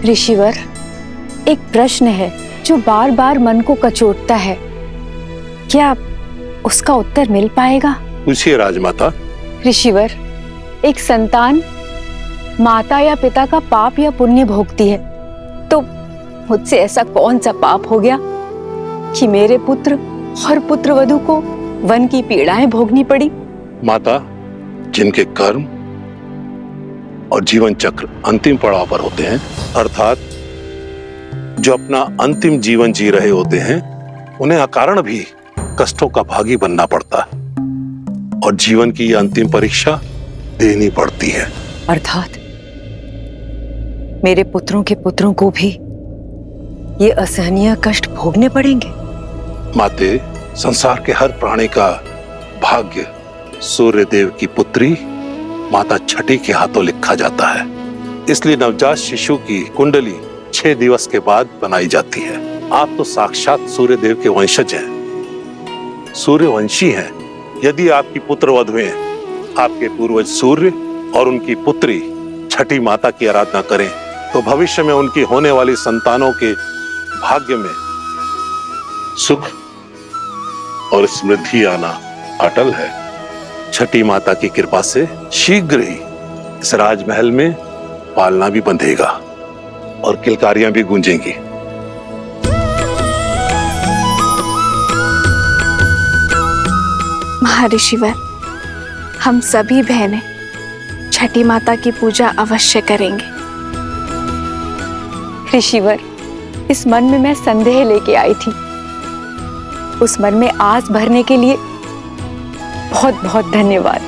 ऋषिवर, एक प्रश्न है जो बार बार मन को कचोटता है। क्या उसका उत्तर मिल पाएगा? पूछिए राजमाता। ऋषिवर, एक संतान माता या पिता का पाप या पुण्य भोगती है, तो मुझसे ऐसा कौन सा पाप हो गया कि मेरे पुत्र और पुत्रवधू को वन की पीड़ाएं भोगनी पड़ी? माता, जिनके कर्म और जीवन चक्र अंतिम पड़ाव पर होते हैं, अर्थात जो अपना अंतिम जीवन जी रहे होते हैं, उन्हें अकारण भी कष्टों का भागी बनना पड़ता है और जीवन की यह अंतिम परीक्षा देनी पड़ती है। अर्थात मेरे पुत्रों के पुत्रों को भी ये असहनीय कष्ट भोगने पड़ेंगे? माते, संसार के हर प्राणी का भाग्य सूर्य देव की पुत्री माता छठी के हाथों लिखा जाता है। इसलिए नवजात शिशु की कुंडली 6 दिवस के बाद बनाई जाती है। आप तो साक्षात सूर्य देव के वंशज हैं, सूर्यवंशी हैं। यदि आपकी पुत्र वधुएं आपके पूर्वज सूर्य और उनकी पुत्री छठी माता की आराधना करें, तो भविष्य में उनकी होने वाली संतानों के भाग्य में सुख और समृद्धि आना अटल है। छठी माता की कृपा से शीघ्र ही इस राजमहल में पालना भी बंधेगा और किलकारियां भी गूंजेंगी। महर्षिवर, हम सभी बहनें छठी माता की पूजा अवश्य करेंगे। ऋषिवर, इस मन में मैं संदेह लेके आई थी, उस मन में आस भरने के लिए बहुत बहुत धन्यवाद।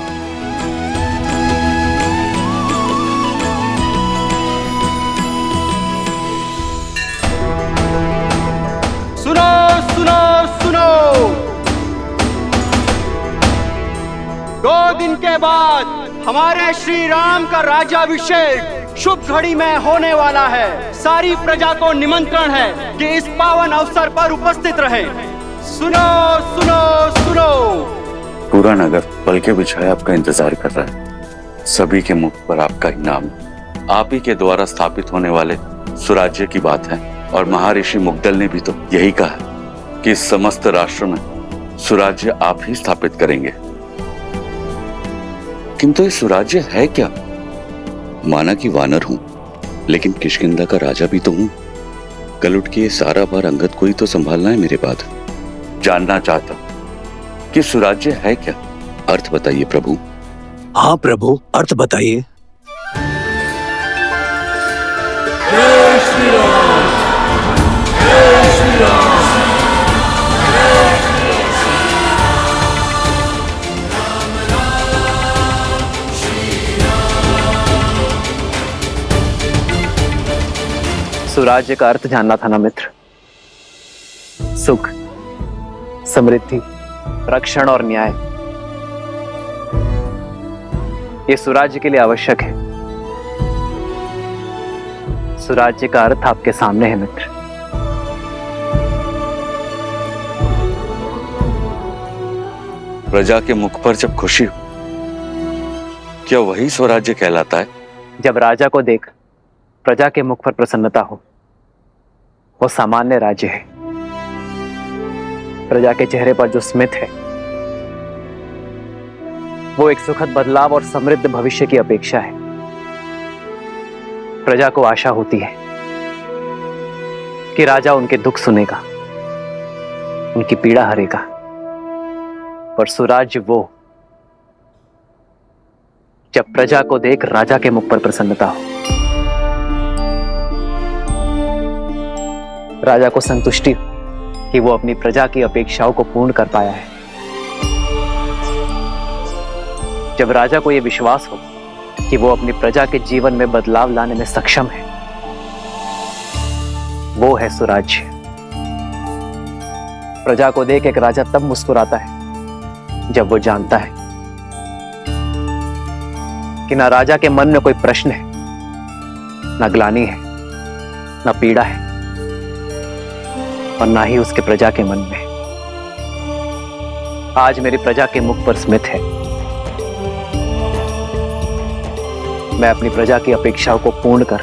सुनो सुनो सुनो, 2 दिन के बाद हमारे श्री राम का राज्याभिषेक शुभ घड़ी में होने वाला है। सारी प्रजा को निमंत्रण है कि इस पावन अवसर पर उपस्थित रहे। सुनो सुनो सुनो। पूरा नगर पलके बिछाए आपका इंतजार कर रहा है। सभी के मुख पर आपका इनाम, आप ही के द्वारा स्थापित होने वाले सुराज्य की बात है। और महर्षि मुग्दल ने भी तो यही कहा कि इस समस्त राष्ट्र में सुराज्य आप ही स्थापित करेंगे। किंतु ये सुराज्य है क्या? माना कि वानर हूं, लेकिन किष्किंधा का राजा भी तो हूं। कल उठ के ये सारा भार अंगद को ही तो संभालना है मेरे बाद। जानना चाहता कि सुराज्य है क्या? अर्थ बताइए प्रभु। हाँ प्रभु, अर्थ बताइए। जय श्री राम, जय श्री राम। सुराज्य का अर्थ जानना था ना मित्र। सुख, समृद्धि, रक्षण और न्याय, ये सुराज्य के लिए आवश्यक है। सुराज्य का अर्थ आपके सामने है मित्र। प्रजा के मुख पर जब खुशी हो, क्या वही स्वराज्य कहलाता है? जब राजा को देख प्रजा के मुख पर प्रसन्नता हो, वो सामान्य राज्य है। प्रजा के चेहरे पर जो स्मित है, वो एक सुखद बदलाव और समृद्ध भविष्य की अपेक्षा है। प्रजा को आशा होती है कि राजा उनके दुख सुनेगा, उनकी पीड़ा हरेगा। पर सुराज्य वो जब प्रजा को देख राजा के मुख पर प्रसन्नता हो, राजा को संतुष्टि हो कि वो अपनी प्रजा की अपेक्षाओं को पूर्ण कर पाया है। जब राजा को यह विश्वास हो कि वो अपनी प्रजा के जीवन में बदलाव लाने में सक्षम है, वो है सुराज्य। प्रजा को देख एक राजा तब मुस्कुराता है जब वो जानता है कि ना राजा के मन में कोई प्रश्न है, ना ग्लानि है, ना पीड़ा है, और ना ही उसके प्रजा के मन में। आज मेरी प्रजा के मुख पर स्मित है। मैं अपनी प्रजा की अपेक्षाओं को पूर्ण कर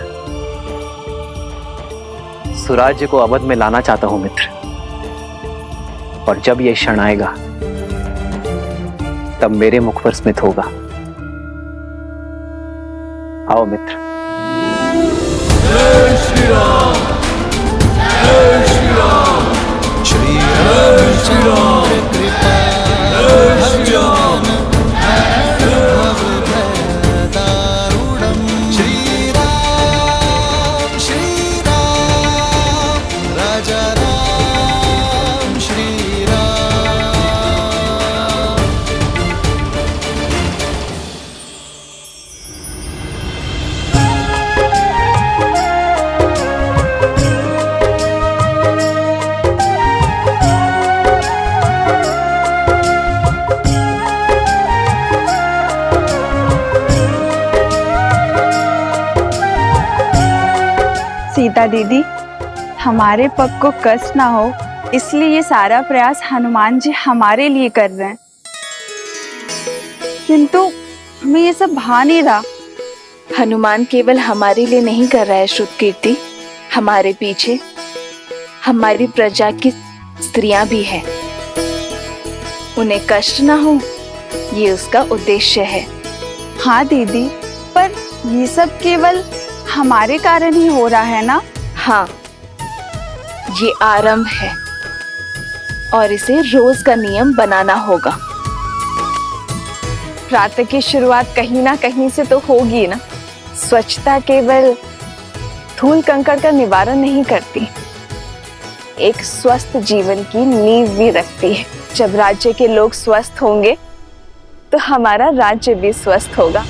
सुराज्य को अवध में लाना चाहता हूं मित्र। और जब यह क्षण आएगा तब मेरे मुख पर स्मित होगा। आओ मित्र। जय श्री राम, जय श्री राम, श्री राम, श्री राम, जय श्री राम, श्री राम, श्री राम, राजा राम, श्री राम। सीता दीदी, हमारे पग को कष्ट ना हो इसलिए ये सारा प्रयास हनुमान जी हमारे लिए कर रहे हैं, किंतु हमें ये सब भा नहीं रहा। हनुमान केवल हमारे लिए नहीं कर रहा है श्रुत कीर्ति, हमारे पीछे हमारी प्रजा की स्त्रियां भी हैं। उन्हें कष्ट ना हो ये उसका उद्देश्य है। हाँ दीदी, पर ये सब केवल हमारे कारण ही हो रहा है ना? हाँ, ये आरंभ है और इसे रोज का नियम बनाना होगा। प्रातः की शुरुआत कहीं ना कहीं से तो होगी ना। स्वच्छता केवल धूल कंकड़ का निवारण नहीं करती, एक स्वस्थ जीवन की नींव भी रखती है। जब राज्य के लोग स्वस्थ होंगे तो हमारा राज्य भी स्वस्थ होगा।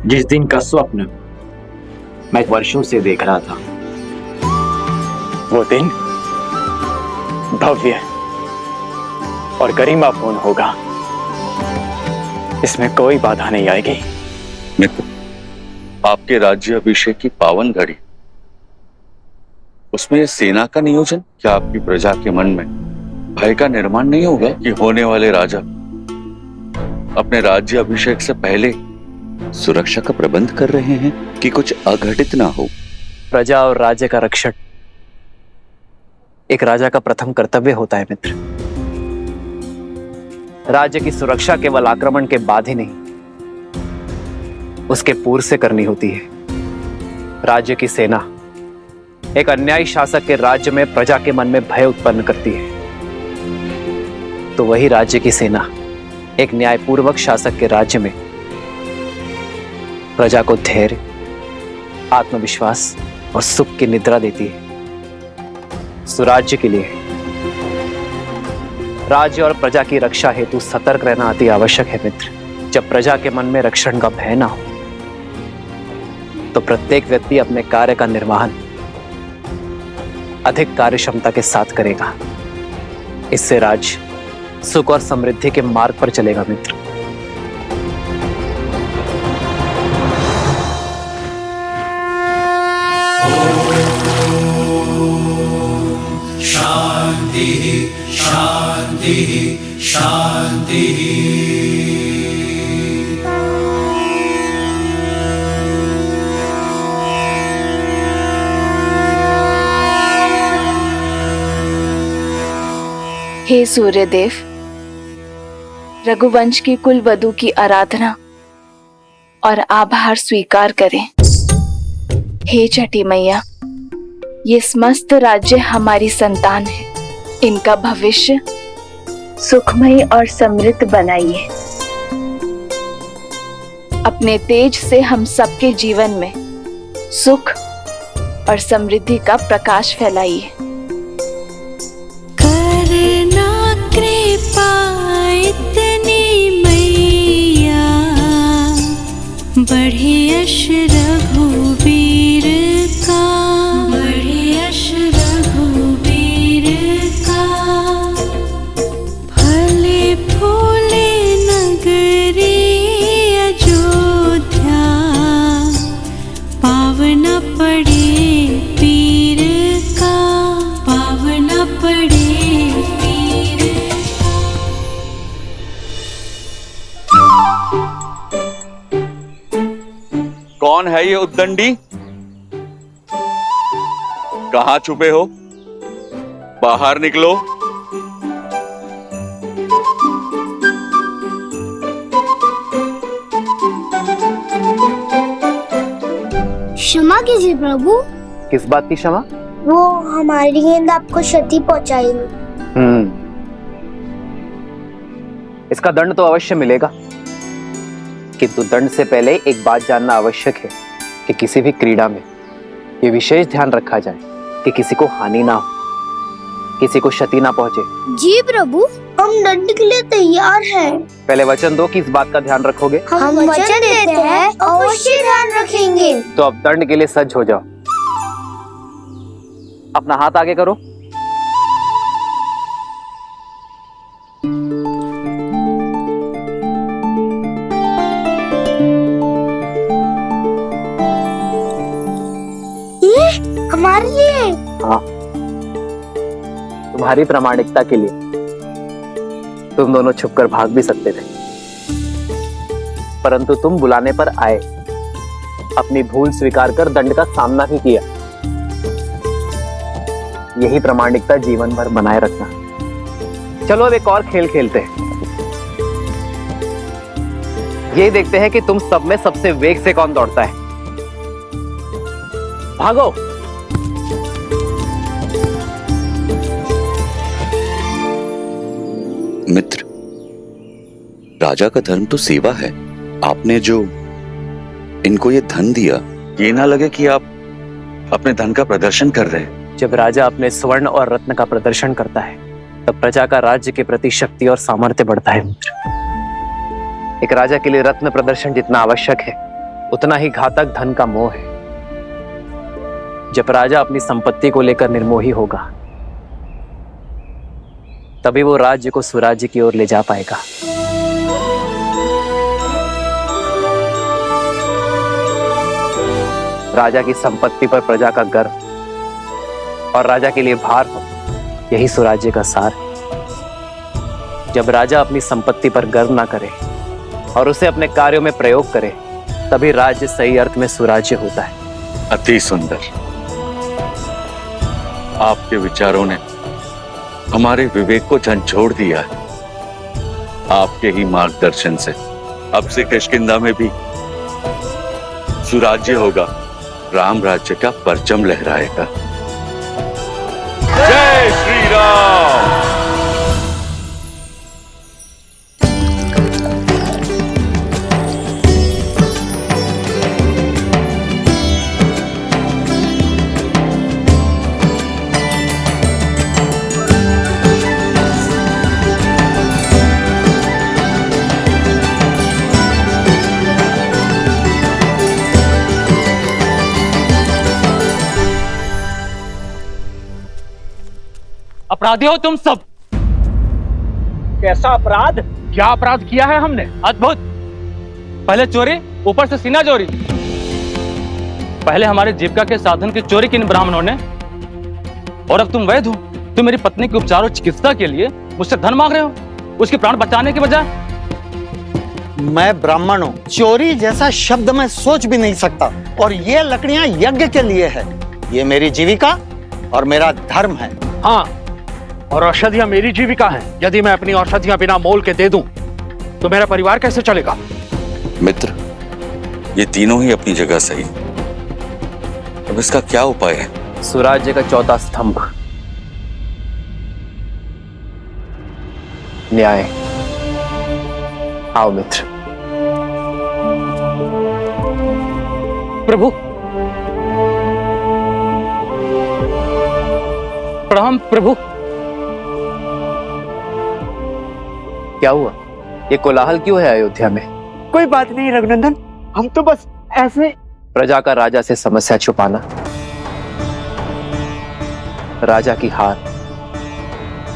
जिस दिन का स्वप्न मैं वर्षों से देख रहा था, वो दिन भव्य और गरिमापूर्ण होगा। इसमें कोई बाधा नहीं आएगी। मित्र, आपके राज्य अभिषेक की पावन घड़ी, उसमें सेना का नियोजन, क्या आपकी प्रजा के मन में भय का निर्माण नहीं होगा कि होने वाले राजा अपने राज्य अभिषेक से पहले सुरक्षा का प्रबंध कर रहे हैं कि कुछ अघटित ना हो? प्रजा और राज्य का रक्षण एक राजा का प्रथम कर्तव्य होता है मित्र। राज्य की सुरक्षा केवल आक्रमण के बाद ही नहीं, उसके पूर्व से करनी होती है। राज्य की सेना एक अन्यायी शासक के राज्य में प्रजा के मन में भय उत्पन्न करती है, तो वही राज्य की सेना एक न्यायपूर्वक शासक के राज्य में प्रजा को धैर्य, आत्मविश्वास और सुख की निद्रा देती है। सुराज्य के लिए राज्य और प्रजा की रक्षा हेतु सतर्क रहना अति आवश्यक है मित्र। जब प्रजा के मन में रक्षण का भय ना हो तो प्रत्येक व्यक्ति अपने कार्य का निर्वहन अधिक कार्यक्षमता के साथ करेगा। इससे राज्य सुख और समृद्धि के मार्ग पर चलेगा मित्र। शांति शांति शांति। हे सूर्यदेव, रघुवंश की कुल वधु की आराधना और आभार स्वीकार करें। हे छठी मैया, ये समस्त राज्य हमारी संतान है, इनका भविष्य सुखमय और समृद्ध बनाइए। अपने तेज से हम सबके जीवन में सुख और समृद्धि का प्रकाश फैलाइए। कृपा इतनी मैया, बढ़े यश रघुवीर का, बढ़े यश रघुवीर का। फले फूले नगरी अयोध्या, पावन पड़े पीर का, पावन पड़े पीर। कौन है ये उद्दंडी? कहां छुपे हो? बाहर निकलो। क्षमा कीजिए प्रभु। किस बात की क्षमा? वो हमारी गेंद आपको क्षति पहुंचाएगी। इसका दंड तो अवश्य मिलेगा, किंतु दंड से पहले एक बात जानना आवश्यक है कि किसी भी क्रीड़ा में ये विशेष ध्यान रखा जाए कि किसी को हानि ना हो, किसी को क्षति ना पहुंचे। जी प्रभु, हम दंड के लिए तैयार हैं। पहले वचन दो कि इस बात का ध्यान रखोगे। हम वचन देते हैं, अवश्य ध्यान रखेंगे। तो अब दंड के लिए सज्ज हो जाओ। अपना हाथ आगे करो। ये हमारे लिए? हाँ, तुम्हारी प्रामाणिकता के लिए। तुम दोनों छुपकर भाग भी सकते थे, परंतु तुम बुलाने पर आए, अपनी भूल स्वीकार कर दंड का सामना भी किया। यही प्रामाणिकता जीवन भर बनाए रखना। चलो अब एक और खेल खेलते हैं। ये देखते हैं कि तुम सब में सबसे वेग से कौन दौड़ता है। भागो। मित्र, राजा का धर्म तो सेवा है। आपने जो इनको ये धन दिया, ये ना लगे कि आप अपने धन का प्रदर्शन कर रहे हैं। जब राजा अपने स्वर्ण और रत्न का प्रदर्शन करता है, तब प्रजा का राज्य के प्रति शक्ति और सामर्थ्य बढ़ता है। मित्र, एक राजा के लिए रत्न प्रदर्शन जितना आवश्यक है, उतना ही घातक धन का मोह है। जब राजा अपनी संपत्ति को लेकर निर्मोही होगा, तभी वो राज्य को सुराज्य की ओर ले जा पाएगा। राजा की संपत्ति पर प्रजा का गर्व और राजा के लिए भार हो, यही सुराज्य का सार है। जब राजा अपनी संपत्ति पर गर्व ना करे और उसे अपने कार्यों में प्रयोग करे, तभी राज्य सही अर्थ में सुराज्य होता है। अति सुंदर। आपके विचारों ने हमारे विवेक को झंझोड़ दिया है। आपके ही मार्गदर्शन से अब से किष्किंधा में भी सुराज्य होगा, राम राज्य का परचम लहराएगा। जय श्री राम। अपराधी हो तुम सब। कैसा अपराध? क्या अपराध किया है हमने? अद्भुत। पहले चोरी, ऊपर से सीना चोरी। पहले हमारे जीविका के साधन की चोरी की इन ब्राह्मणों ने, और अब तुम वैध हो। तुम मेरी पत्नी के उपचार और चिकित्सा के लिए मुझसे धन मांग रहे हो, उसके प्राण बचाने के बजाय। मैं ब्राह्मण हूँ, चोरी जैसा शब्द मैं सोच भी नहीं सकता। और ये लकड़ियां यज्ञ के लिए है। ये मेरी जीविका और मेरा धर्म है। हाँ, और औषधियां मेरी जीविका है। यदि मैं अपनी औषधियां बिना मोल के दे दूं, तो मेरा परिवार कैसे चलेगा? मित्र, ये तीनों ही अपनी जगह सही। अब इसका क्या उपाय है? सुराज्य का चौथा स्तंभ, न्याय। आओ मित्र। प्रभु, प्रणाम प्रभु। क्या हुआ? ये कोलाहल क्यों है अयोध्या में? कोई बात नहीं रघुनंदन, हम तो बस ऐसे। प्रजा का राजा से समस्या छुपाना राजा की हार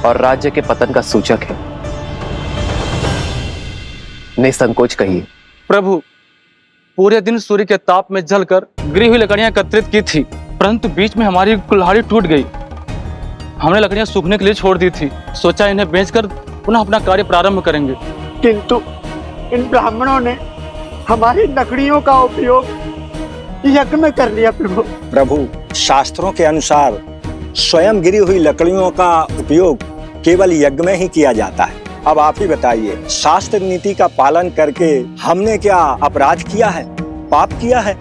और राज्य के पतन का सूचक है। निसंकोच कहिए। प्रभु, पूरे दिन सूर्य के ताप में जलकर गिरी हुई लकड़ियां एकत्रित की थी, परंतु बीच में हमारी कुल्हाड़ी टूट गई। हमने लकड़ियां सूखने के लिए छोड़ दी थी, सोचा इन्हें बेचकर पुनः अपना कार्य प्रारंभ करेंगे, किंतु इन ब्राह्मणों ने हमारी लकड़ियों का उपयोग यज्ञ में कर लिया। प्रभु प्रभु, शास्त्रों के अनुसार स्वयं गिरी हुई लकड़ियों का उपयोग केवल यज्ञ में ही किया जाता है। अब आप ही बताइए, शास्त्र नीति का पालन करके हमने क्या अपराध किया है, पाप किया है?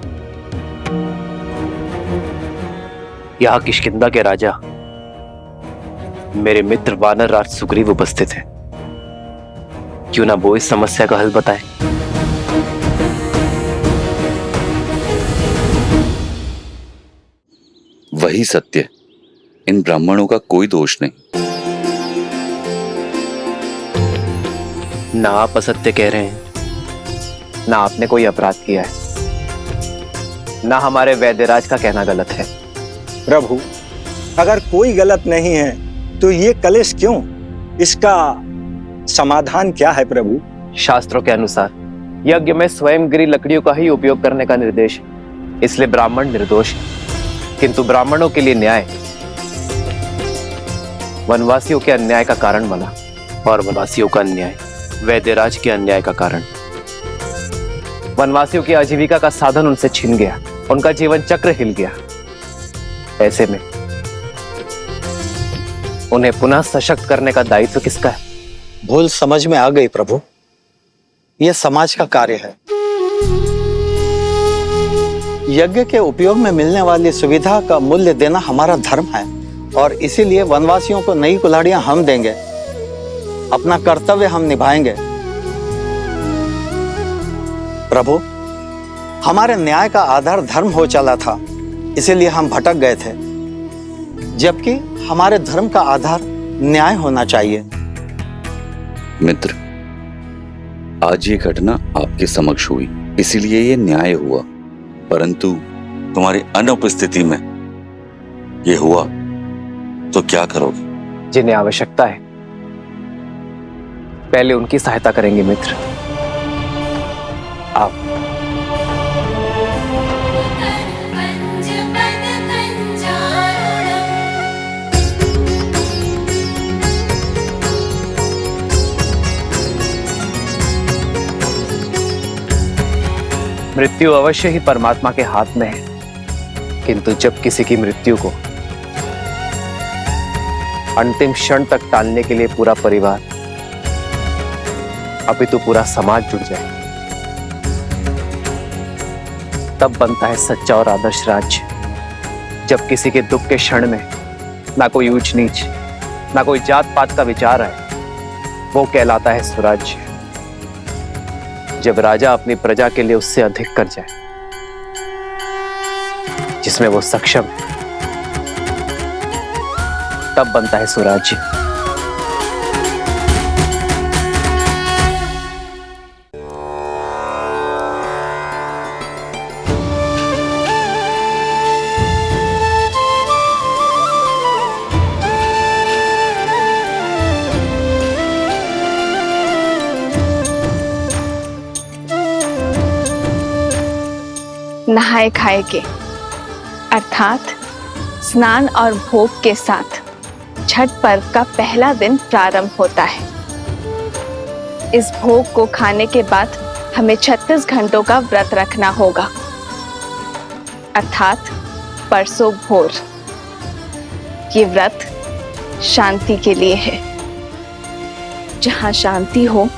यहाँ किष्किंधा के राजा मेरे मित्र वानर राज सुग्रीव उपस्थित है। क्यों ना वो इस समस्या का हल बताए। वही सत्य, इन ब्राह्मणों का कोई दोष नहीं। ना आप असत्य कह रहे हैं, ना आपने कोई अपराध किया है, ना हमारे वैद्यराज का कहना गलत है। प्रभु, अगर कोई गलत नहीं है तो ये कलेश क्यों? इसका समाधान क्या है प्रभु? शास्त्रों के अनुसार यज्ञ में स्वयं गिरी लकड़ियों का ही उपयोग करने का निर्देश है, इसलिए ब्राह्मण निर्दोष है। किंतु ब्राह्मणों के लिए न्याय वनवासियों के अन्याय का कारण बना, और वनवासियों का अन्याय वैद्यराज के अन्याय का कारण। वनवासियों की आजीविका का साधन उनसे छिन गया, उनका जीवन चक्र हिल गया। ऐसे में उन्हें पुनः सशक्त करने का दायित्व किसका है? भूल समझ में आ गई प्रभु, यह समाज का कार्य है। यज्ञ के उपयोग में मिलने वाली सुविधा का मूल्य देना हमारा धर्म है, और इसीलिए वनवासियों को नई कुल्हाड़ियां हम देंगे। अपना कर्तव्य हम निभाएंगे। प्रभु, हमारे न्याय का आधार धर्म हो चला था, इसीलिए हम भटक गए थे, जबकि हमारे धर्म का आधार न्याय होना चाहिए। मित्र, आज ये घटना आपके समक्ष हुई, इसीलिए ये न्याय हुआ, परंतु तुम्हारी अनुपस्थिति में ये हुआ तो क्या करोगे? जिन्हें आवश्यकता है पहले उनकी सहायता करेंगे। मित्र, आप मृत्यु अवश्य ही परमात्मा के हाथ में है, किंतु जब किसी की मृत्यु को अंतिम क्षण तक टालने के लिए पूरा परिवार, अपितु पूरा समाज जुट जाए, तब बनता है सच्चा और आदर्श राज्य। जब किसी के दुख के क्षण में ना कोई ऊंच नीच, ना कोई जात पात का विचार है, वो कहलाता है स्वराज्य। जब राजा अपनी प्रजा के लिए उससे अधिक कर जाए, जिसमें वो सक्षम है, तब बनता है स्वराज्य। नहाए खाए के अर्थात स्नान और भोग के साथ छठ पर्व का पहला दिन प्रारंभ होता है। इस भोग को खाने के बाद हमें 36 घंटों का व्रत रखना होगा, अर्थात परसों भोर। ये व्रत शांति के लिए है। जहाँ शांति हो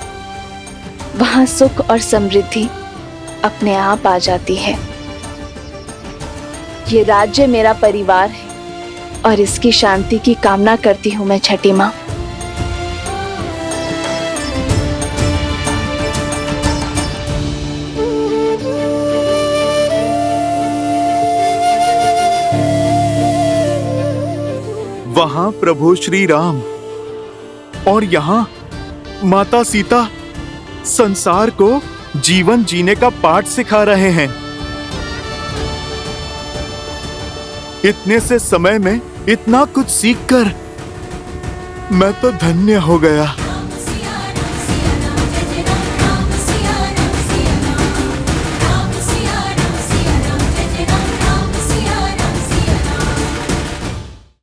वहाँ सुख और समृद्धि अपने आप आ जाती है। ये राज्य मेरा परिवार है और इसकी शांति की कामना करती हूँ मैं छठी माँ। वहां प्रभु श्री राम और यहाँ माता सीता संसार को जीवन जीने का पाठ सिखा रहे हैं। इतने से समय में इतना कुछ सीखकर मैं तो धन्य हो गया।